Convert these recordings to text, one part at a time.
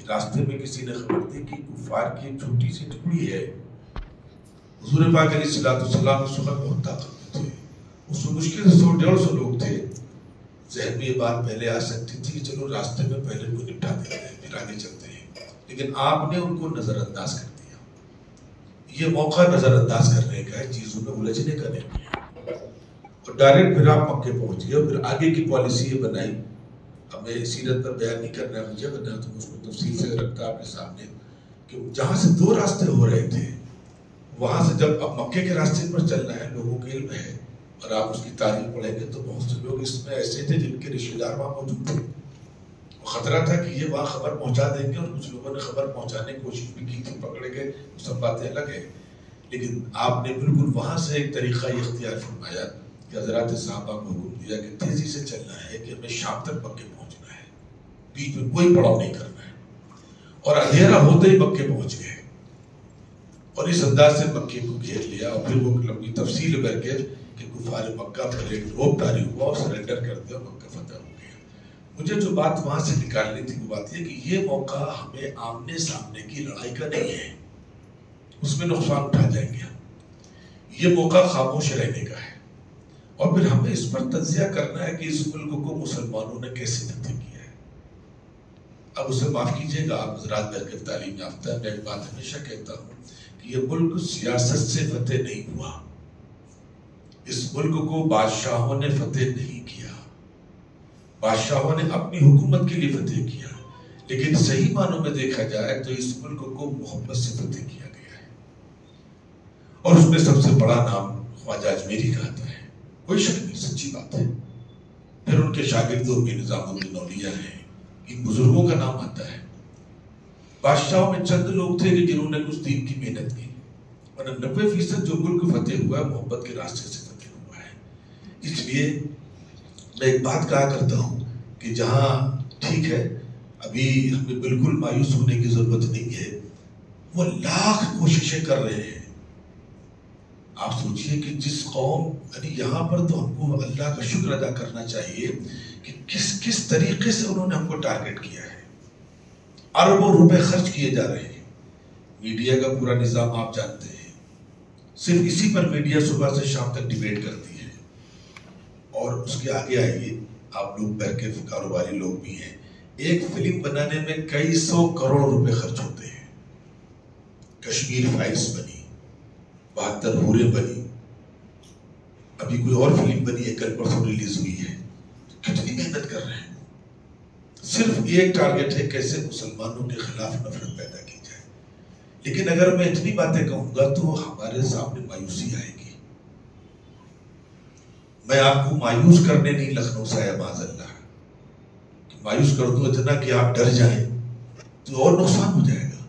راستے میں کسی نے خبر دی کہ کفار کی ایک چھوٹی سی ٹکڑی ہے. حضور پاک علیہ الصلوۃ والسلام اس وقت بہت طاقت میں تھے. اس میں مشکل سے 100-150 لوگ تھے. ذہن میں یہ بات پہلے آ سکتی تھی کہ چلو راستے میں پہلے ان کو نپٹا دیتے ہیں پھر آگے چلتے ہیں، لیکن آپ نے ان کو نظر انداز کر دیا. یہ موقع نظر انداز کرنے کا ہے، چیزوں میں الجھنے کا نہیں ہے. اور ڈائریکٹ پھر آپ مکے پہنچ گئے اور پھر آگے کی پالیسی یہ بنائی. اب میں سیرت پر بیان نہیں کرنا ہے مجھے، ورنہ تو اس کو تفصیل سے رکھتا آپ کے سامنے کہ جہاں سے 2 راستے ہو رہے تھے وہاں سے جب اب مکے کے راستے پر چلنا ہے، لوگوں کے علم ہے اور آپ اس کی تاریخ پڑھیں گے تو بہت سے لوگ اس میں ایسے تھے جن کے رشتے دار وہاں موجود تھے. خطرہ تھا کہ یہ وہاں خبر پہنچا دیں گے، اور کچھ لوگوں نے خبر پہنچانے کی کوشش بھی کی تھی، پکڑے گئے، سب باتیں الگ ہیں. لیکن آپ نے بالکل وہاں سے ایک طریقہ یہ اختیار فرمایا کہ حضرات صحابہ کو حکم دیا کہ تیزی سے چلنا ہے، کہ ہمیں شام تک مکے پہنچنا ہے، بیچ میں کوئی پڑاؤ نہیں کرنا ہے. اور اندھیرا ہوتے ہی مکے پہنچ گئے اور اس انداز سے مکے کو گھیر لیا. اور پھر وہ لمبی تفصیل کر کے کہ کفار مکہ پر ایک روب طاری ہوا اور سرنڈر کر دیا، مکہ فتح ہو گیا. مجھے جو بات وہاں سے نکالنی تھی وہ بات یہ کہ یہ موقع ہمیں آمنے سامنے کی لڑائی کا نہیں ہے، اس میں نقصان اٹھا جائیں گے. یہ موقع خاموش رہنے کا ہے اور پھر ہمیں اس پر تجزیہ کرنا ہے کہ اس ملک کو مسلمانوں نے کیسے فتح کیا ہے. اب اسے معاف کیجیے گا، آپ حضرات بہرکیف تعلیم یافتہ ہیں، میں ایک بات ہمیشہ کہتا ہوں کہ یہ ملک سیاست سے فتح نہیں ہوا. اس ملک کو بادشاہوں نے فتح نہیں کیا، بادشاہوں نے اپنی حکومت کے لیے فتح کیا. لیکن صحیح معنوں میں دیکھا جائے تو اس ملک کو محبت سے فتح کیا گیا ہے. اور اس میں سب سے بڑا نام خواجہ اجمیری کا آتا ہے، کوئی شک نہیں، سچی بات ہے. پھر ان کے شاگردوں میں نظام الدین اولیاء ہیں، ان بزرگوں کا نام آتا ہے. بادشاہوں میں چند لوگ تھے کہ جنہوں نے اس دین کی محنت کی، اور 90% جو ملک فتح ہوا ہے محبت کے راستے سے فتح ہوا ہے. اس لیے میں ایک بات کہا کرتا ہوں کہ جہاں ٹھیک ہے ابھی ہمیں بالکل مایوس ہونے کی ضرورت نہیں ہے، وہ لاکھ کوششیں کر رہے ہیں. آپ سوچئے کہ جس قوم، یعنی یہاں پر تو ہم کو اللہ کا شکر ادا کرنا چاہیے کہ کس طریقے سے انہوں نے ہم کو ٹارگٹ کیا ہے. اربوں روپے خرچ کیے جا رہے ہیں. میڈیا کا پورا نظام آپ جانتے ہیں، صرف اسی پر میڈیا صبح سے شام تک ڈیبیٹ کرتی ہے. اور اس کے آگے آئیے، آپ لوگ بہرکیف کاروباری لوگ بھی ہیں، ایک فلم بنانے میں کئی 100 کروڑ روپے خرچ ہوتے ہیں. کشمیر فائلز بنی، 72 حوریں بنی، ابھی کوئی اور فلم بنی ہے، کل پرسوں ریلیز ہوئی ہے. کتنی محنت کر رہے ہیں. صرف ایک ٹارگٹ ہے، کیسے مسلمانوں کے خلاف نفرت پیدا کی جائے. لیکن اگر میں اتنی باتیں کہوں گا تو ہمارے سامنے مایوسی آئے گی. میں آپ کو مایوس کرنے نہیں لکھنؤ سے آیا معاذ اللہ، کہ مایوس کر دوں اتنا کہ آپ ڈر جائیں تو اور نقصان ہو جائے گا.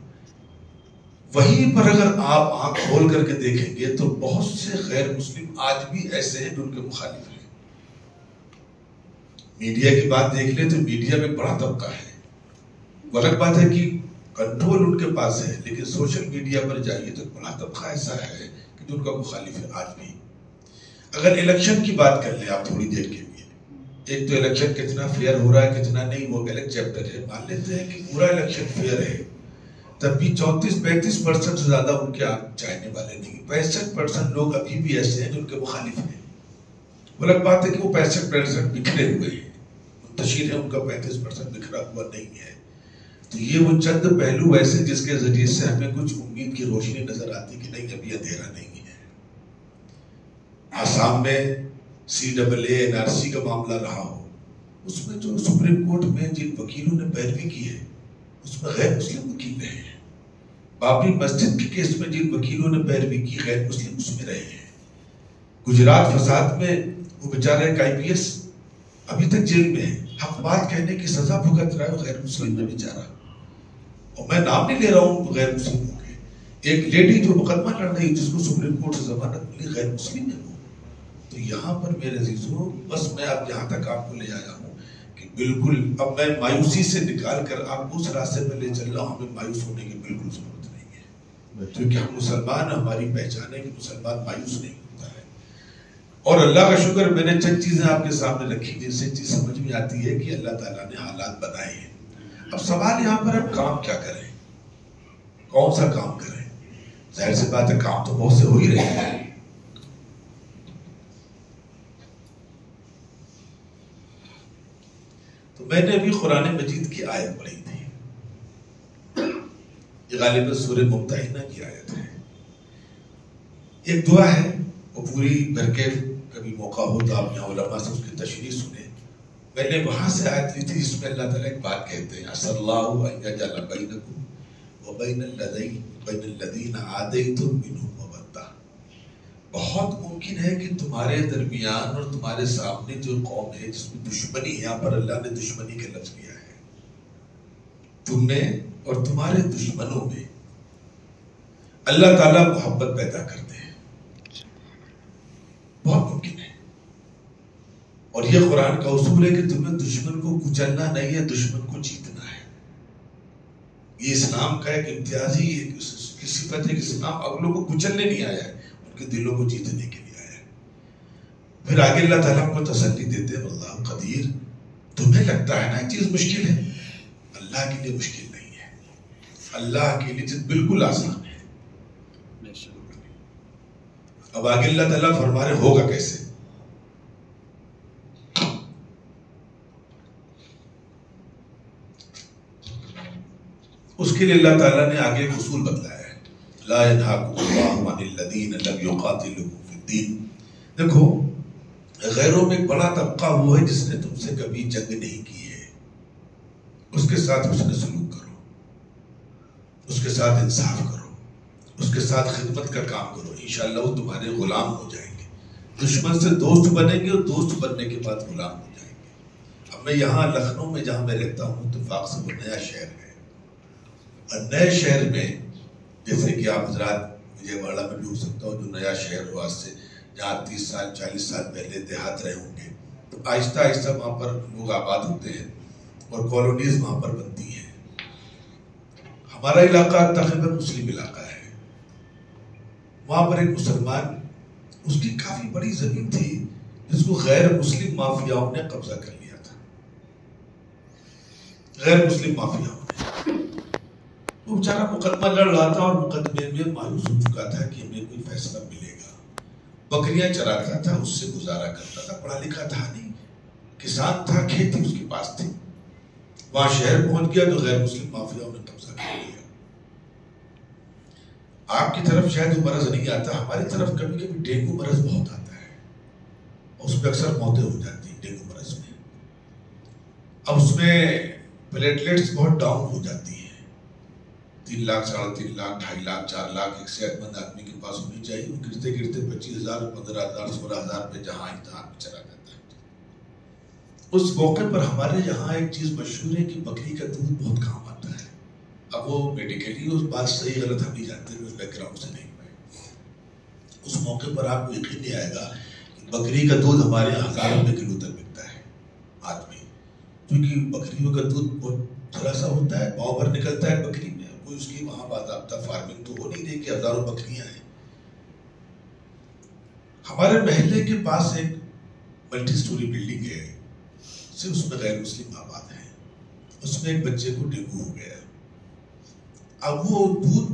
وہیں پر اگر آپ آنکھ کھول کر کے دیکھیں گے تو بہت سے غیر مسلم آج بھی ایسے ہیں جو ان کے مخالف ہیں. میڈیا کی بات دیکھ لیں تو میڈیا میں بڑا طبقہ ہے. وہ الگ بات ہے کہ کنٹرول ان کے پاس ہے، لیکن سوشل میڈیا پر جائیے تو بڑا طبقہ ایسا ہے کہ جو ان کا مخالف ہے آج بھی. اگر الیکشن کی بات کر لیں آپ تھوڑی دیر کے لیے، ایک تو الیکشن کتنا فیئر ہو رہا ہے کتنا نہیں، وہ الگ چیپٹر ہے. مان لیتے ہیں کہ پورا الیکشن فیئر ہے، تب بھی 34-35% سے زیادہ ان کے آپ چاہنے والے نہیں. 65% لوگ ابھی بھی ایسے ہیں جو ان کے مخالف ہیں. وہ الگ بات ہے کہ وہ 65% بکھرے ہوئے ہیں، منتشر ہیں، ان کا 35% بکھرا ہوا نہیں ہے. تو یہ وہ چند پہلو ایسے جس کے ذریعے سے ہمیں کچھ امید کی روشنی نظر آتی کہ نہیں ابھی اندھیرا نہیں ہے. آسام میں CAA NRC کا معاملہ رہا ہو، اس میں جو سپریم کورٹ میں جن وکیلوں نے پیروی کی ہے اس میں غیر مسلم وکیل رہے ہیں. بابری مسجد کے کیس میں جن وکیلوں نے پیروی کی غیر مسلم اس میں رہے ہیں. گجرات فساد میں وہ بیچارہ ایک IPS ابھی تک جیل میں ہے، حق بات کہنے کی سزا بھگت رہا ہے، غیر مسلم ہے بیچارہ. اور میں نام نہیں لے رہا ہوں غیر مسلموں کے. ایک لیڈی جو مقدمہ لڑ رہی جس کو سپریم کورٹ سے ضمانت ملی، غیر مسلم ہے وہ. تو یہاں پر میرے عزیزوں بس میں اب یہاں تک آپ کو لے آیا ہوں کہ بالکل اب میں مایوسی سے نکال کر آپ کو اس راستے میں لے چل رہا ہوں. ہمیں مایوس ہونے کی بالکل ضرورت نہیں ہے، کیونکہ ہم مسلمان، ہماری پہچان ہے کہ مسلمان مایوس نہیں ہوتا ہے. اور اللہ کا شکر میں نے چند چیزیں آپ کے سامنے رکھی جن سے چیز سمجھ میں آتی ہے کہ اللہ تعالیٰ نے حالات بنائے ہیں. اب سوال یہاں پر ہم کام کیا کریں، کون سا کام کریں؟ ظاہر سی بات ہے کام تو بہت سے ہو ہی رہے ہیں. تو میں نے ابھی قرآن مجید کی آیت پڑھی تھی، یہ غالباً سورہ ممتحنہ کی آیت ہے. ایک دعا ہے، وہ پوری بھر کے کبھی موقع ہو تو آپ یہاں علماء سے اس کی تشریح سنیں. میں نے وہاں سے آیت لی تھی جس میں اللہ تعالیٰ ایک بات کہتے ہیں، عَسَى اللَّهُ أَن يَجْعَلَ بَيْنَكُمْ وَبَيْنَ الَّذِينَ عَادَيْتُم مِّنْهُم مَّوَدَّةً. بہت ممکن ہے کہ تمہارے درمیان اور تمہارے سامنے جو قوم ہے جس میں دشمنی، یہاں پر اللہ نے دشمنی کا لفظ کیا ہے، تم میں اور تمہارے دشمنوں میں اللہ تعالیٰ محبت پیدا کرتے ہیں. بہت ممکن ہے. اور یہ قرآن کا اصول ہے کہ تمہیں دشمن کو کچلنا نہیں ہے، دشمن کو جیتنا ہے. یہ اسلام کا ایک امتیازی کی صفت ہے کہ اسلام اگلوں کو کچلنے نہیں آیا ہے، ان کے دلوں کو جیتنے کے لیے آیا ہے. پھر آگے اللہ تعالیٰ کو تسلی دیتے ہیں، اللہ قدیر. تمہیں لگتا ہے نا یہ چیز مشکل ہے، اللہ کے لیے مشکل نہیں ہے، اللہ کے لیے چیز بالکل آسان ہے. اب آگے اللہ تعالیٰ فرما رہے ہوگا کیسے. اس کے لیے اللہ تعالیٰ نے آگے ایک اصول بتلایا ہے، لا ينهاكم الله عن الذين لم يقاتلوكم في الدين. دیکھو غیروں میں ایک بڑا طبقہ وہ ہے جس نے تم سے کبھی جنگ نہیں کی ہے، اس کے ساتھ حسن سلوک کرو، اس کے ساتھ انصاف کرو، اس کے ساتھ خدمت کا کام کرو، انشاءاللہ وہ تمہارے غلام ہو جائیں گے. دشمن سے دوست بنیں گے اور دوست بننے کے بعد غلام ہو جائیں گے. اب میں یہاں لکھنؤ میں جہاں میں رہتا ہوں، اتفاق سے وہ نیا شہر ہے، اور نئے شہر میں جیسے کہ آپ حضرات وجے واڑہ میں بھی ہو سکتا ہو جو نیا شہر ہو، آج سے جہاں 30 سال 40 سال پہلے دیہات رہے ہوں گے، تو آہستہ آہستہ وہاں پر لوگ آباد ہوتے ہیں اور کالونیز وہاں پر بنتی ہیں. ہمارا علاقہ تقریباً مسلم علاقہ ہے. وہاں پر ایک مسلمان، اس کی کافی بڑی زمین تھی جس کو غیر مسلم مافیاؤں نے قبضہ کر لیا تھا. غیر مسلم مافیاؤں نے، وہ بیچارہ مقدمہ لڑ رہا تھا اور مقدمے میں مایوس ہو چکا تھا کہ ہمیں کوئی فیصلہ ملے گا. بکریاں چراتا تھا، اس سے گزارا کرتا تھا، پڑھا لکھا تھا نہیں، کسان تھا، کھیتی اس کے پاس تھی. وہاں شہر پہنچ گیا تو غیر مسلم مافیاؤں نے قبضہ کر لیا. آپ کی طرف شاید وہ مرض نہیں آتا، ہماری طرف کبھی کبھی ڈینگو مرض بہت آتا ہے، اس پہ اکثر موتیں ہو جاتی ہیں ڈینگو مرض میں. اب اس میں پلیٹلیٹس بہت ڈاؤن ہو جاتی ہیں، 3 لاکھ 3.5 لاکھ 2.5 لاکھ 4 لاکھ ایک صحت مند آدمی کے پاس ہونی چاہیے. وہ گرتے گرتے 25,000 15,000 16,000 پہ جہاں آدمی چلا جاتا ہے. اس موقع پر ہمارے یہاں ایک چیز مشہور ہے کہ بکری کا دودھ بہت کام آتا ہے. اب وہ میڈیکلی اس بات صحیح غلط ہم نہیں جانتے، اس بیک گراؤنڈ سے نہیں ہوئے. اس موقع پر آپ کو یقین نہیں آئے گا کہ بکری کا دودھ ہمارے یہاں 1000 روپے کلو تک ملتا ہے آدمی، کیونکہ بکریوں کا دودھ بہت تھوڑا سا ہوتا ہے، پاؤ بھر نکلتا ہے بکری میں. کوئی اس کی وہاں باضابطہ فارمنگ تو ہو نہیں رہی کہ ہزاروں بکریاں ہیں. ہمارے محلے کے پاس ایک ملٹی سٹوری بلڈنگ ہے، صرف اس میں غیر مسلم آباد ہیں. اس میں ایک بچے کو ڈینگو ہو گیا. اب وہ دودھ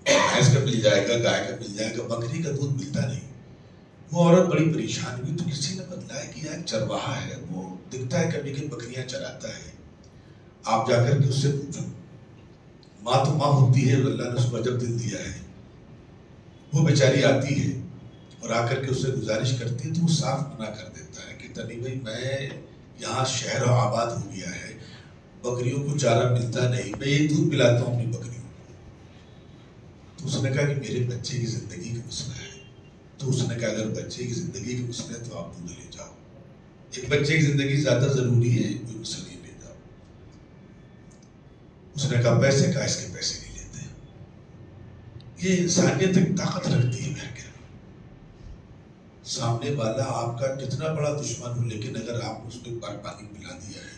بھینس کا مل جائے گا، گائے کا مل جائے گا، بکری کا دودھ ملتا نہیں. وہ عورت بڑی پریشان ہوئی تو کسی نے بتلایا کہ ایک چرواہا ہے، وہ دکھتا ہے کبھی کہ بکریاں چراتا ہے، آپ جا کر کے اس سے پوچھو. ماں تو ماں ہوتی ہے، اللہ نے اس کو عجب دل دیا ہے. وہ بیچاری آتی ہے اور آ کر کے اس سے گزارش کرتی ہے تو وہ صاف منع کر دیتا ہے کہ تنی بھائی میں یہاں شہر و آباد ہو گیا ہے، بکریوں کو چارہ ملتا نہیں، میں یہ دودھ پلاتا ہوں اپنی بکریوں کو. تو اس نے کہا کہ میرے بچے کی زندگی کا مسئلہ ہے. تو اس نے کہا اگر بچے کی زندگی کا مسئلہ ہے تو آپ دودھ لے جاؤ، ایک بچے کی زندگی زیادہ ضروری ہے، کوئی مسئلہ نہیں، لے جاؤ. اس نے کہا پیسے کا، اس کے پیسے نہیں لیتے. یہ انسانیت ایک طاقت رکھتی ہے. میں کہہ رہا ہوں سامنے والا آپ کا کتنا بڑا دشمن ہو، لیکن اگر آپ نے اس کو ایک بار پانی پلا دیا ہے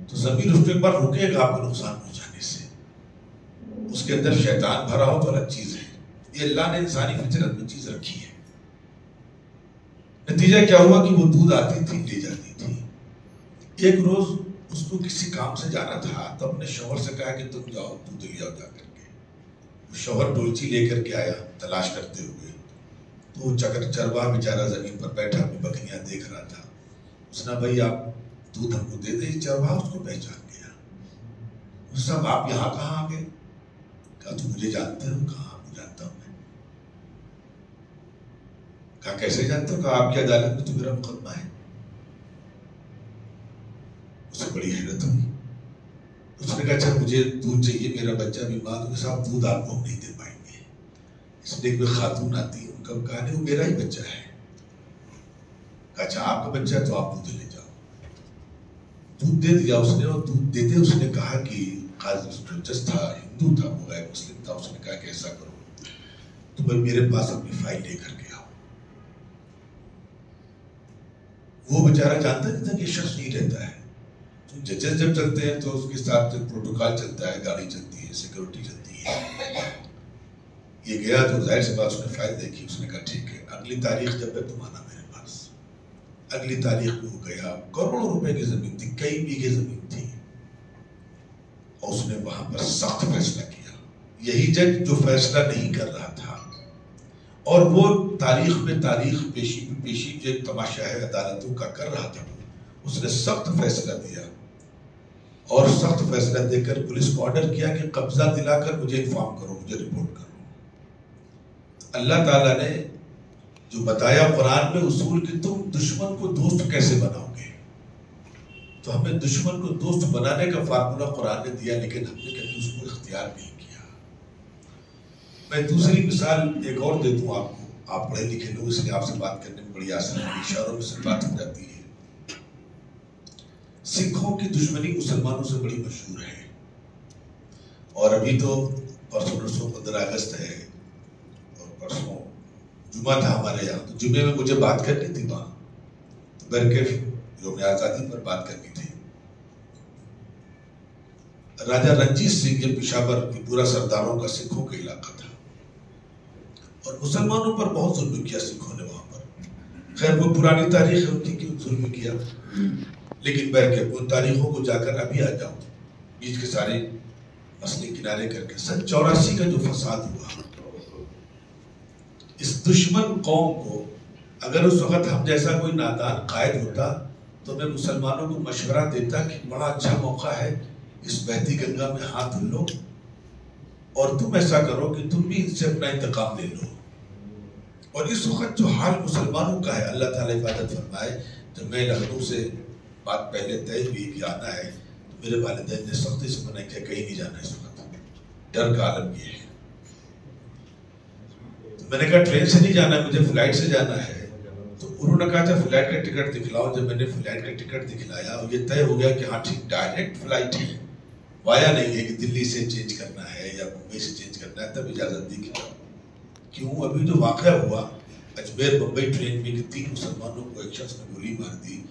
تو ضمیر اس کو ایک بار روکے گا آپ کو نقصان پہنچانے سے. اس کے اندر شیطان بھرا ہو تو الگ چیز ہے. یہ اللہ نے انسانی فطرت میں چیز رکھی ہے. نتیجہ کیا ہوا کہ وہ دودھ آتی تھی، لے جاتی تھی. ایک روز اس کو کسی کام سے جانا تھا تو اپنے شوہر سے کہا کہ تم جاؤ دودھ لے آؤ جا کر کے. وہ شوہر ڈولچی لے کر کے آیا تلاش کرتے ہوئے. تو چرواہ بیچارہ زمین پر بیٹھا اپنی بکریاں دیکھ رہا تھا. اس نے بھائی آپ دودھ ہم کو دے دیں. چرواہ اس کو پہچان گیا. اس نے آپ یہاں کہاں آ گئے؟ کہا تم مجھے جانتے ہو؟ کہاں جانتا ہوں میں. کہا کیسے جانتے ہو؟ کہا آپ کی عدالت میں تو میرا مقدمہ ہے. اسے بڑی حیرت ہوئی. اس نے کہا اچھا مجھے دودھ چاہیے, میرا بچہ بیمار ہے. صاحب دودھ آپ کو ہم نہیں دے پائیں گے. اس لیے کوئی خاتون آتی ہے, ان کا کہا نہیں وہ میرا ہی بچہ ہے. کہا اچھا آپ کا بچہ ہے تو آپ دودھ لے جاؤ. دودھ دے دیا اس نے, اور دودھ دیتے اس نے کہا کہ قاضی جج تھا, ہندو تھا, وہ غیر مسلم تھا. اس نے کہا کہ ایسا کرو تم میرے پاس اپنی فائل لے کر کے آؤ. وہ بیچارہ جانتا نہیں تھا کہ شخص نہیں رہتا ہے. ججز جب چلتے ہیں تو اس کے ساتھ پروٹوکال چلتا ہے, گاڑی چلتی ہے, سیکورٹی چلتی ہے. یہ گیا تو ظاہر سے بات اس نے فائل دیکھی. اس نے کہا ٹھیک ہے اگلی تاریخ جب ہے تم آنا میرے پاس. اگلی تاریخ میں وہ گیا. کروڑوں روپے کی زمین تھی, کئی بیگھے زمین تھی, اور اس نے وہاں پر سخت فیصلہ کیا. یہی جج جو فیصلہ نہیں کر رہا تھا اور وہ تاریخ میں تاریخ پیشی پہ پیشی جو تماشا ہے عدالتوں کا کر رہا تھا, اس نے سخت فیصلہ دیا. اور سخت فیصلہ دے کر پولیس کو آرڈر کیا کہ قبضہ دلا کر مجھے انفارم کرو, مجھے رپورٹ کرو. اللہ تعالیٰ نے جو بتایا قرآن میں اصول کہ تم دشمن کو دوست کیسے بناؤ گے, تو ہمیں دشمن کو دوست بنانے کا فارمولہ قرآن نے دیا, لیکن ہم نے کبھی اس کو اختیار نہیں کیا. میں دوسری مثال ایک اور دے دوں آپ کو. آپ پڑھے لکھے لوگ, اس لیے آپ سے بات کرنے میں بڑی آسانی ہے, اشاروں میں سے بات ہو جاتی ہے. سکھوں کی دشمنی مسلمانوں سے بڑی مشہور ہے, اور ابھی تو پرسوں 15 اگست ہے, اور پرسوں جمعہ تھا ہمارے یہاں. تو جمعے میں مجھے بات کرنی تھی وہاں, تو برکیف یوم آزادی پر بات کرنی تھی. راجہ رنجیت سنگھ یہ پشاور کی پورا سرداروں کا سکھوں کا علاقہ تھا, اور مسلمانوں پر بہت ظلم کیا سکھوں نے وہاں پر. خیر وہ پرانی تاریخ ہے ان کی کہ ظلم کیا, لیکن برکیف ان تاریخوں کو جا کر ابھی آ جاؤ, بیچ کے سارے مسئلے کنارے کر کے. سن 84 کا جو فساد ہوا, اس دشمن قوم کو اگر اس وقت ہم جیسا کوئی نادان قائد ہوتا تو میں مسلمانوں کو مشورہ دیتا کہ بڑا اچھا موقع ہے, اس بہتی گنگا میں ہاتھ دھل لو, اور تم ایسا کرو کہ تم بھی ان سے اپنا انتقام لے لو. اور اس وقت جو حال مسلمانوں کا ہے, اللہ تعالیٰ حفاظت فرمائے. جب میں لکھنؤ سے بات پہلے طے ہوئی کہ آنا ہے, تو میرے والدین نے سختی سے منع کیا کہیں نہیں جانا اس وقت, ڈر کا عالم یہ ہے. تو میں نے کہا ٹرین سے نہیں جانا ہے, مجھے فلائٹ سے جانا ہے. تو انہوں نے کہا تھا فلائٹ کا ٹکٹ دکھلاؤ. جب میں نے فلائٹ کا ٹکٹ دکھلایا اور یہ طے ہو گیا کہ ہاں ٹھیک ڈائریکٹ فلائٹ ہے, وایا نہیں ہے کہ دلی سے چینج کرنا ہے یا ممبئی سے چینج کرنا ہے, تب اجازت دی. کیوں ابھی جو واقعہ ہوا اجمیر بمبئی ٹرین میں کہ 3 مسلمانوں کو ایک شخص نے گولی مار دی,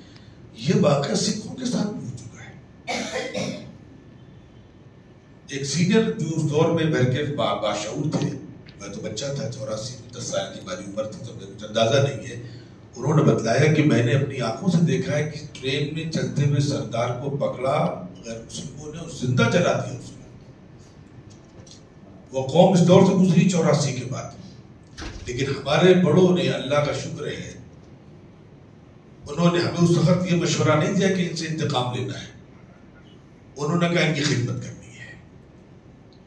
یہ واقعہ سکھوں کے ساتھ بھی ہو چکا ہے. ایک سینئر جو اس دور میں برکیف باشعور تھے, میں تو بچہ تھا, 84 10 سال کی ہماری عمر تھی, تو مجھے کچھ اندازہ نہیں ہے. انہوں نے بتلایا کہ میں نے اپنی آنکھوں سے دیکھا ہے کہ ٹرین میں چلتے ہوئے سردار کو پکڑا غیر مسلموں نے, زندہ جلا دیا اس کو. وہ قوم اس دور سے گزری 84 کے بعد, لیکن ہمارے بڑوں نے, اللہ کا شکر ہے, انہوں نے ہمیں اس وقت یہ مشورہ نہیں دیا کہ ان سے انتقام لینا ہے. انہوں نے کہا ان کی خدمت کرنی ہے.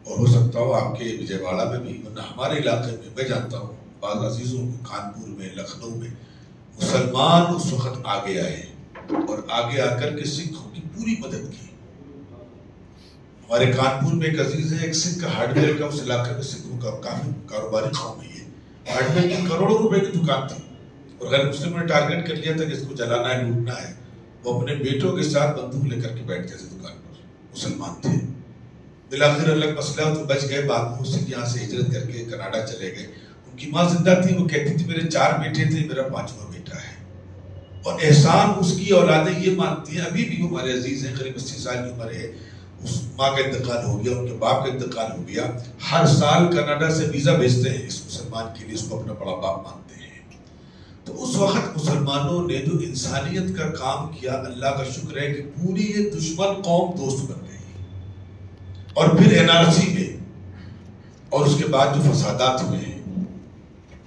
اور ہو سکتا ہو آپ کے وجے واڑہ میں بھی, ورنہ ہمارے علاقے میں میں جانتا ہوں بعض عزیزوں کو کانپور میں, لکھنؤ میں مسلمان اس وقت آگے آئے, اور آگے آ کر کے سکھوں کی پوری مدد کی. ہمارے کانپور میں ایک عزیز ہے, ایک سکھ کا ہارڈ ویئر کا, اس علاقے میں سکھوں کا کافی کاروباری قوم ہے. یہ ہارڈ ویئر کی کروڑوں روپے کی دکان تھی, اور غیر مسلموں نے ٹارگٹ کر لیا تھا کہ اس کو جلانا ہے, لوٹنا ہے. وہ اپنے بیٹوں کے ساتھ بندوق لے کر کے بیٹھ گئے تھے دکان پر, مسلمان تھے. بالآخر الگ مسئلہ تو بچ گئے, بعد میں اس یہاں سے ہجرت کر کے کینیڈا چلے گئے. ان کی ماں زندہ تھی, وہ کہتی تھی میرے 4 بیٹے تھے, میرا 5واں بیٹا ہے. اور احسان اس کی اولادیں یہ مانتی ہیں, ابھی بھی ہمارے عزیز ہیں, قریب 80 سال کی عمر ہے, اس ماں کا انتقال ہو گیا, ان کے باپ کا انتقال ہو گیا, ہر سال کینیڈا سے ویزا بھیجتے ہیں اس مسلمان کے لیے, اس کو اپنا بڑا باپ مانتے ہیں. تو اس وقت مسلمانوں نے جو انسانیت کا کام کیا، اللہ کا شکر ہے کہ پوری یہ دشمن قوم دوست بن گئی، اور پھر NRC میں اور اس کے بعد جو فسادات ہوئے ہیں،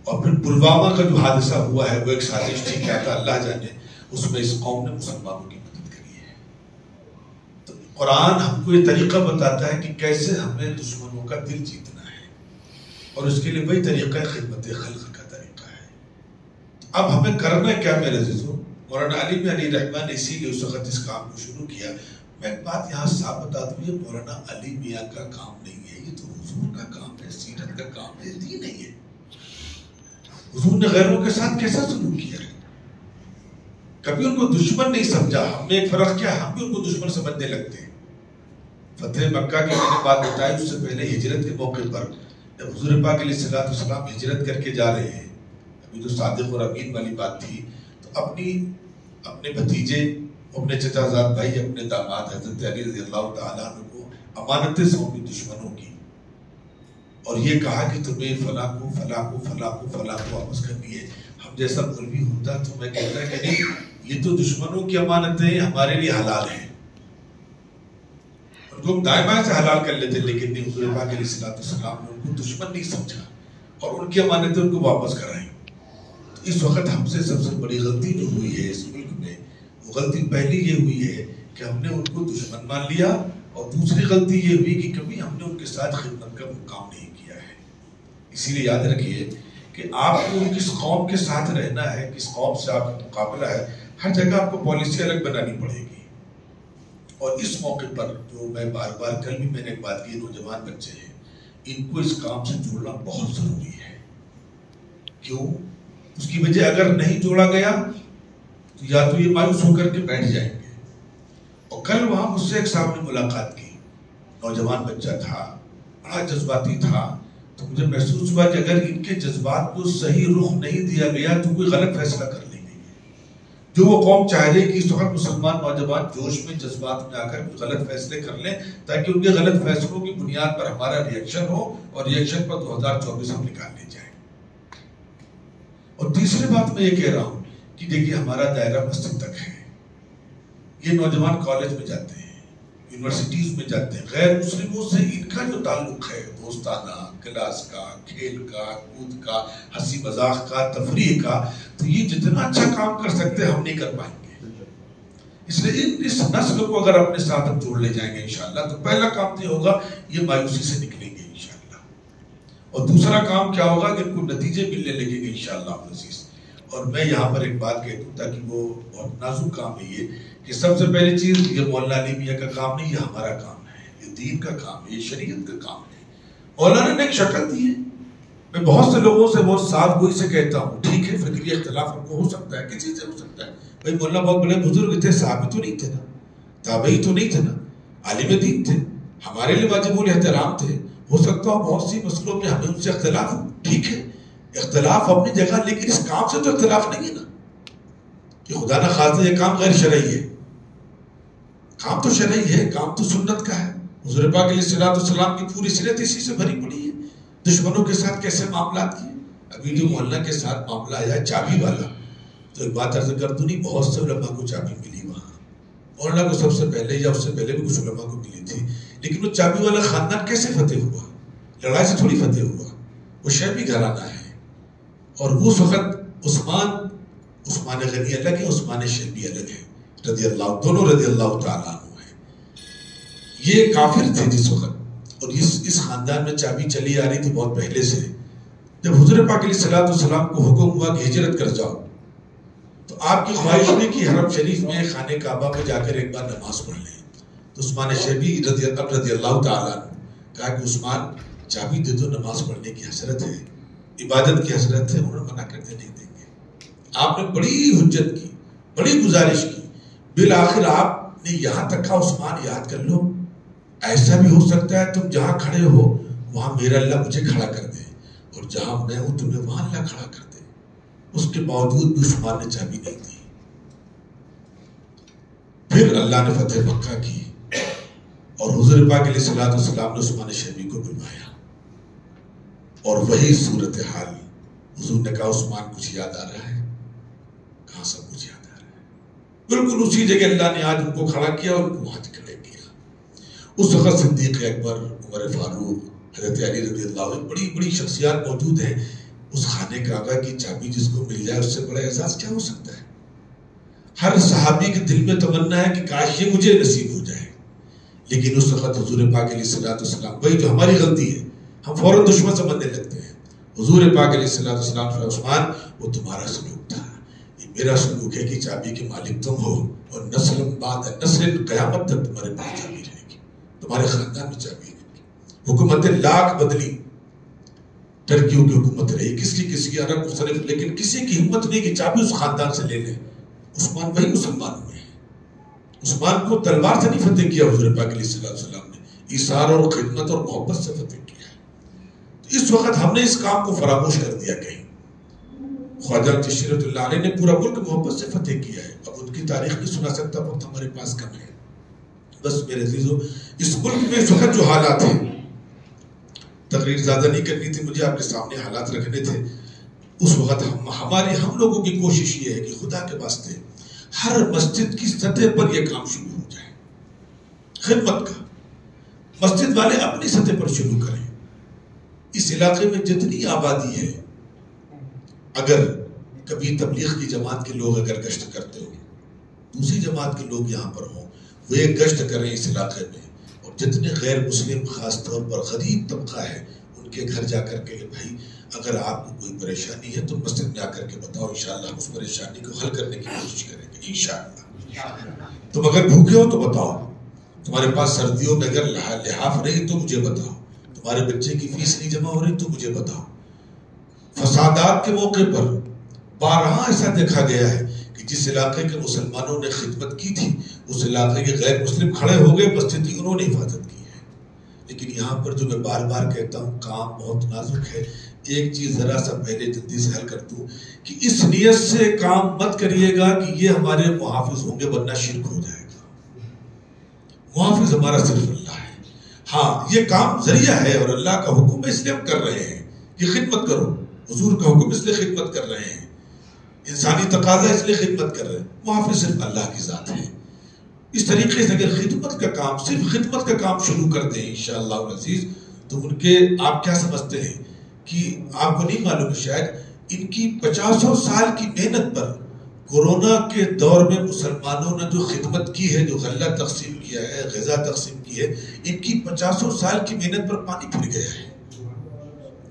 اور پھر پلوامہ کا جو حادثہ ہوا ہے وہ ایک سازش تھی، کیا تھا اللہ جانے، اس میں اس قوم نے مسلمانوں کی مدد کری ہے۔ تو قرآن ہم کو یہ طریقہ بتاتا ہے کہ کیسے ہمیں دشمنوں کا دل جیتنا ہے، اور اس کے لیے وہی طریقہ خدمت خلق کا طریقہ ہے۔ اب ہمیں کرنا کیا میرے عزیزو؟ مولانا علی علی رحمٰن نے اسی لیے اس وقت اس کام کو شروع کیا۔ میں ایک بات یہاں صاف بتا دوں، یہ مولانا علی میاں کا کام نہیں ہے، یہ تو حضور کا کام ہے، سیرت کا کام ہے، دین نہیں ہے۔ حضور نے غیروں کے ساتھ کیسا سلوک کیا ہے؟ کبھی ان کو دشمن نہیں سمجھا۔ ہم نے ایک فرق کیا، ہم بھی ان کو دشمن سمجھنے لگتے ہیں۔ فتح مکہ کی میں نے بات بتائی، اس سے پہلے ہجرت کے موقع پر جب حضور پاک علیہ الصلوۃ والسلام ہجرت کر کے جا رہے ہیں، ابھی جو صادق اور امین والی بات تھی، تو اپنے بھتیجے، اپنے چچا زاد بھائی، اپنے داماد حضرت علی رضی اللہ تعالیٰ عنہ کو امانتیں سونپی دشمنوں کی، اور یہ کہا کہ تمہیں فلاں کو فلاں کو فلاں کو فلاں کو واپس کرنی ہے۔ ہم جیسا مولوی ہوتا تو میں کہتا کہ نہیں، یہ تو دشمنوں کی امانتیں ہمارے لیے حلال ہیں، ان کو ہم دائیں بائیں سے حلال کر لیتے، لیکن نہیں، حضور پاک علیہ الصلوۃ والسلام نے ان کو دشمن نہیں سمجھا اور ان کی امانتیں ان کو واپس کرائیں۔ تو اس وقت ہم سے سب سے بڑی غلطی جو ہوئی ہے اس ملک میں، وہ غلطی پہلی یہ ہوئی ہے کہ ہم نے ان کو دشمن مان لیا، اور دوسری غلطی یہ ہوئی کہ کبھی ہم نے ان کے ساتھ خدمت کا کام نہیں کیا ہے۔ اسی لیے یاد رکھیے کہ آپ کو کس قوم کے ساتھ رہنا ہے، کس قوم سے آپ کا مقابلہ ہے، ہر جگہ آپ کو پالیسی الگ بنانی پڑے گی۔ اور اس موقع پر جو میں بار بار، کل بھی میں نے ایک بات کی، نوجوان بچے ہیں، ان کو اس کام سے جوڑنا بہت ضروری ہے۔ کیوں؟ اس کی وجہ اگر نہیں جوڑا گیا تو یا تو یہ مایوس ہو کر کے بیٹھ جائیں گے۔ اور کل وہاں مجھ سے ایک صاحب نے ملاقات کی، نوجوان بچہ تھا، بڑا جذباتی تھا، تو مجھے محسوس ہوا کہ اگر ان کے جذبات کو صحیح رخ نہیں دیا گیا تو کوئی غلط فیصلہ کر لیں گے۔ جو وہ قوم چاہ رہی کہ اس وقت مسلمان نوجوان جوش میں، جذبات میں آ کر غلط فیصلے کر لیں، تاکہ ان کے غلط فیصلوں کی بنیاد پر ہمارا ریئیکشن ہو، اور ریئیکشن پر 2024 ہم نکال لے جائیں۔ اور تیسری بات میں یہ کہہ رہا ہوں کہ دیکھیے ہمارا دائرہ مسجد تک ہے، یہ نوجوان کالج میں جاتے ہیں، یونیورسٹیز میں جاتے ہیں، غیر مسلموں سے ان کا جو تعلق ہے، دوستانہ، کلاس کا، کھیل کا، کود کا، ہنسی مذاق کا، تفریح کا، تو یہ جتنا اچھا کام کر سکتے ہیں ہم نہیں کر پائیں گے۔ اس لیے اس نسل کو اگر اپنے ساتھ ہم جوڑ لے جائیں گے انشاءاللہ، تو پہلا کام تو یہ ہوگا، یہ مایوسی سے نکلیں گے انشاءاللہ۔ اور دوسرا کام کیا ہوگا کہ ان کو نتیجے ملنے لگیں گے انشاءاللہ عزیز۔ اور میں یہاں پر ایک بات کہہ دوں تاکہ وہ بہت نازک کام ہے یہ، کہ سب سے پہلی چیز یہ مولانا علی میاں کا کام نہیں، یہ ہمارا کام ہے، یہ دین کا کام ہے، یہ شریعت کا کام ہے۔ مولانا نے ایک شکل دی ہے۔ میں بہت سے لوگوں سے بہت صاف گوئی سے کہتا ہوں، ٹھیک ہے فکری اختلاف ہم کو ہو سکتا ہے، کسی سے ہو سکتا ہے، بھائی مولانا بہت بڑے بزرگ تھے، صحابی تو نہیں تھے نا، تابعی تو نہیں تھے نا، عالم دین تھے، ہمارے لیے واجب الاحترام تھے، ہو سکتا ہے بہت سی مسئلوں میں ہمیں ان سے اختلاف ہو، ٹھیک ہے، اختلاف اپنی جگہ، لیکن اس کام سے تو اختلاف نہیں ہے نا، کہ خدا نہ خواستہ یہ کام غیر شرعی ہے۔ کام تو شرعی ہے، کام تو سنت کا ہے، حضور پاک علیہ الصلوۃ والسلام کی پوری سیرت اسی سے بھری پڑی ہے۔ دشمنوں کے ساتھ کیسے معاملات کیے، ابھی جو محلہ کے ساتھ معاملہ آیا چابی والا، تو ایک بات عرض کر دوں، نہیں بہت سے علماء کو چابی ملی وہاں، مولانا کو سب سے پہلے یا اس سے پہلے بھی کچھ علماء کو ملی تھی، لیکن وہ چابی والا خاندان کیسے فتح ہوا؟ لڑائی سے تھوڑی فتح ہوا، وہ شیبی گھرانہ ہے، اور اس وقت عثمان غنی الگ ہے، عثمان شیبی الگ ہے، رضی اللہ، دونوں رضی اللہ تعالیٰ عنہ ہیں۔ یہ کافر تھے جس وقت، اور اس خاندان میں چابی چلی آ رہی تھی بہت پہلے سے۔ جب حضور پاک علیہ الصلوۃ والسلام کو حکم ہوا کہ ہجرت کر جاؤ، تو آپ کی خواہش میں کہ حرم شریف میں خانہ کعبہ میں جا کر ایک بار نماز پڑھ لیں، تو عثمان شیبی رضی اللہ تعالیٰ عنہ کہا کہ عثمان چابی دے دو، نماز پڑھنے کی حسرت ہے، عبادت کی حسرت ہے، انہوں نے منع کر دیا نہیں دیں گے۔ آپ نے بڑی حجت کی، بڑی گزارش کی، بالآخر آپ نے یہاں تک کہا عثمان یاد کر لو، ایسا بھی ہو سکتا ہے تم جہاں کھڑے ہو وہاں میرا اللہ مجھے کھڑا کر دے، اور جہاں میں ہوں تمہیں وہاں اللہ کھڑا کر دے۔ اس کے باوجود بھی عثمان نے چابی نہیں دی۔ پھر اللہ نے فتح مکہ کی، اور حضور پاک علیہ الصلوۃ والسلام نے عثمان شیبی کو بلوایا، اور وہی صورتحال، حضور نے کہا عثمان کچھ یاد آ رہا ہے؟ کہاں سب کچھ یاد آ رہا ہے؟ بالکل اسی جگہ اللہ نے آج ان کو کھڑا کیا اور ان کو وہاں کھڑے کیا. اس وقت صدیق اکبر، عمر فاروق، حضرت علی رضی اللہ عنہ، بڑی بڑی شخصیات موجود ہیں. اس خانے کعبہ کی چابی جس کو مل جائے اس سے بڑا اعزاز کیا ہو سکتا ہے؟ ہر صحابی کے دل میں تمنا ہے کہ کاش یہ مجھے نصیب ہو جائے. لیکن اس وقت حضور پاک علیہ الصلوۃ والسلام، وہی جو ہماری غلطی ہے، ہم فوراً دشمن سمجھنے لگتے ہیں. حضور پاک علیہ الصلوۃ والسلام فرمایا عثمان وہ تمہارا سلوک تھا، یہ میرا سلوک ہے کہ چابی کے مالک تم ہو اور نسل بعد نسل قیامت تک تمہارے پاس چابی رہے گی، تمہارے خاندان میں چابی رہے گی. حکومت لاکھ بدلی، ٹرکیوں کی حکومت رہی، کس کی عرب مختلف، لیکن کسی کی ہمت نہیں کہ چابی اس خاندان سے لے لیں. عثمان وہی مسلمان ہوئے ہیں. عثمان کو تلوار سے نہیں فتح کیا حضور پاک علیہ السلام نے، ایثار اور خدمت اور محبت سے فتح کیا ہے. تو اس وقت ہم نے اس کام کو فراموش کر دیا. کہیں خواجہ چشتی رحمۃ اللہ علیہ نے پورا ملک محبت سے فتح کیا ہے. اب ان کی تاریخ نہیں سنا سکتا، وقت ہمارے پاس کم ہے. بس میرے عزیزو، اس ملک میں اس وقت جو حالات ہیں، تقریر زیادہ نہیں کرنی تھی مجھے، آپ کے سامنے حالات رکھنے تھے. اس وقت ہم لوگوں کی کوشش یہ ہے کہ خدا کے واسطے ہر مسجد کی سطح پر یہ کام شروع ہو جائے، خدمت کا. مسجد والے اپنی سطح پر شروع کریں. اس علاقے میں جتنی آبادی ہے، اگر کبھی تبلیغ کی جماعت کے لوگ اگر گشت کرتے ہو، دوسری جماعت کے لوگ یہاں پر ہوں، وہ ایک گشت کریں اس علاقے میں، اور جتنے غیر مسلم خاص طور پر غریب طبقہ ہے ان کے گھر جا کر کے بھائی اگر آپ کو کوئی پریشانی ہے تو مسجد میں آ کر کے بتاؤ، انشاءاللہ ہم اس پریشانی کو حل کرنے کی کوشش کریں گے انشاءاللہ. تم اگر بھوکے ہو تو بتاؤ، تمہارے پاس سردیوں میں اگر لحاف نہیں تو مجھے بتاؤ، تمہارے بچے کی فیس نہیں جمع ہو رہی تو مجھے بتاؤ. فسادات کے موقع پر بارہا ایسا دیکھا گیا ہے کہ جس علاقے کے مسلمانوں نے خدمت کی تھی اس علاقے کے غیر مسلم کھڑے ہو گئے، مسجد کی انہوں نے حفاظت کی ہے. لیکن یہاں پر جو میں بار بار کہتا ہوں کام بہت نازک ہے. ایک چیز ذرا سا پہلے جلدی سے حل کر دوں کہ اس نیت سے کام مت کریے گا کہ یہ ہمارے محافظ ہوں گے، ورنہ شرک ہو جائے گا. محافظ ہمارا صرف اللہ ہے. ہاں یہ کام ذریعہ ہے اور اللہ کا حکم اس لیے ہم کر رہے ہیں کہ خدمت کرو. حضور کا حکم اس لیے خدمت کر رہے ہیں، انسانی تقاضا اس لیے خدمت کر رہے ہیں. محافظ صرف اللہ کی ذات ہے. اس طریقے سے اگر خدمت کا کام، صرف خدمت کا کام شروع کر دیں انشاءاللہ العزیز، تو ان کے آپ کیا سمجھتے ہیں کہ آپ کو نہیں معلوم شاید ان کی 50 سال کی محنت پر کورونا کے دور میں مسلمانوں نے جو خدمت کی ہے، جو غلہ تقسیم کیا ہے، غذا تقسیم کی ہے، ان کی 50 سال کی محنت پر پانی پھر گیا ہے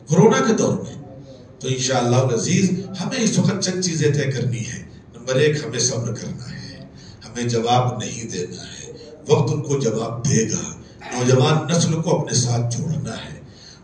کورونا کے دور میں. تو انشاءاللہ العزیز ہمیں اس وقت چند چیزیں طے کرنی ہے. نمبر 1 ہمیں صبر کرنا ہے، ہمیں جواب نہیں دینا ہے، وقت ان کو جواب دے گا. نوجوان نسل کو اپنے ساتھ جوڑنا ہے،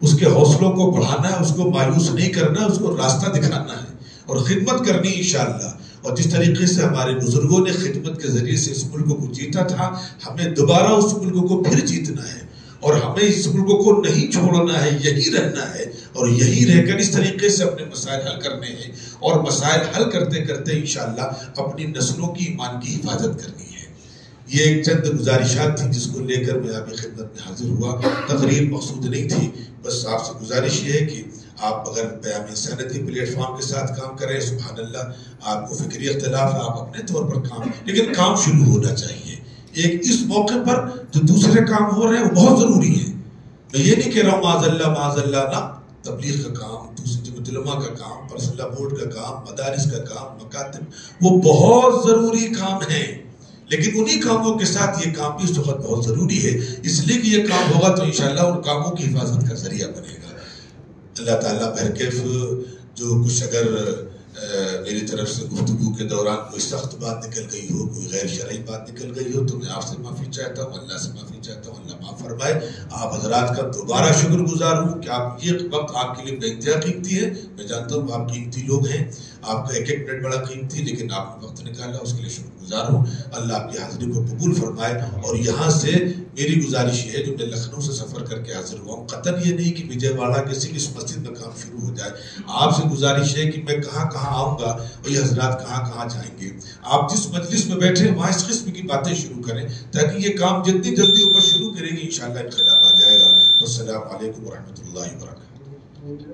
اس کے حوصلوں کو بڑھانا ہے، اس کو مایوس نہیں کرنا، اس کو راستہ دکھانا ہے اور خدمت کرنی انشاءاللہ. اور جس طریقے سے ہمارے بزرگوں نے خدمت کے ذریعے سے اس ملک کو جیتا تھا، ہمیں دوبارہ اس ملک کو پھر جیتنا ہے اور ہمیں اس ملک کو نہیں چھوڑنا ہے، یہی رہنا ہے اور یہی رہ کر اس طریقے سے اپنے مسائل حل کرنے ہیں اور مسائل حل کرتے کرتے انشاءاللہ اپنی نسلوں کی ایمان کی حفاظت کرنی ہے. یہ ایک چند گزارشات تھی جس کو لے کر میں آپ کی خدمت میں حاضر ہوا. تقریر مقصود نہیں تھی، بس آپ سے گزارش یہ ہے کہ آپ اگر پیام انسانیت کے پلیٹ فارم کے ساتھ کام کریں، سبحان اللہ، آپ کو فکری اختلاف آپ اپنے طور پر کام، لیکن کام شروع ہونا چاہیے. ایک اس موقع پر جو دوسرے کام ہو رہے ہیں وہ بہت ضروری ہے. میں یہ نہیں کہہ رہا ہوں معاذ اللہ نا، تبلیغ کا کام، دوسری جمعیت علماء کا کام، پرسنل بورڈ کا کام، مدارس کا کام، مکاتب، وہ بہت ضروری کام ہیں، لیکن انہی کاموں کے ساتھ یہ کام بھی اس وقت بہت ضروری ہے. اس لیے کہ یہ کام ہوگا تو انشاءاللہ ان کاموں کی حفاظت کا ذریعہ بنے گا. اللہ تعالیٰ بہرکیف جو کچھ اگر میری طرف سے گفتگو کے دوران کوئی سخت بات نکل گئی ہو، کوئی غیر شرعی بات نکل گئی ہو، تو میں آپ سے معافی چاہتا ہوں، اللہ سے معافی چاہتا ہوں. اللہ معاف فرمائے. آپ حضرات کا دوبارہ شکر گزار ہوں کہ آپ یہ وقت آپ کے لیے بے انتہا قیمتی ہے. میں جانتا ہوں آپ قیمتی لوگ ہیں، آپ کا ایک ایک منٹ بڑا قیمتی، لیکن آپ نے وقت نکالا، اس کے لیے شکر گزار ہوں. اللہ آپ کی حاضری کو قبول فرمائے. اور یہاں سے میری گزارش یہ ہے، جو میں لکھنؤ سے سفر کر کے حاضر ہوا ہوں، قطن یہ نہیں کہ وجے واڑہ کسی کی اس مسجد میں کام شروع ہو جائے. آپ سے گزارش ہے کہ میں کہاں کہاں آؤں گا اور یہ حضرات کہاں کہاں جائیں گے. آپ جس مجلس میں بیٹھے وہاں اس قسم کی باتیں شروع کریں تاکہ یہ کام جتنی جلدی اوپر شروع کریں گے انشاءاللہ انقلاب آ جائے گا. السلام علیکم ورحمۃ اللہ وبرکاتہ.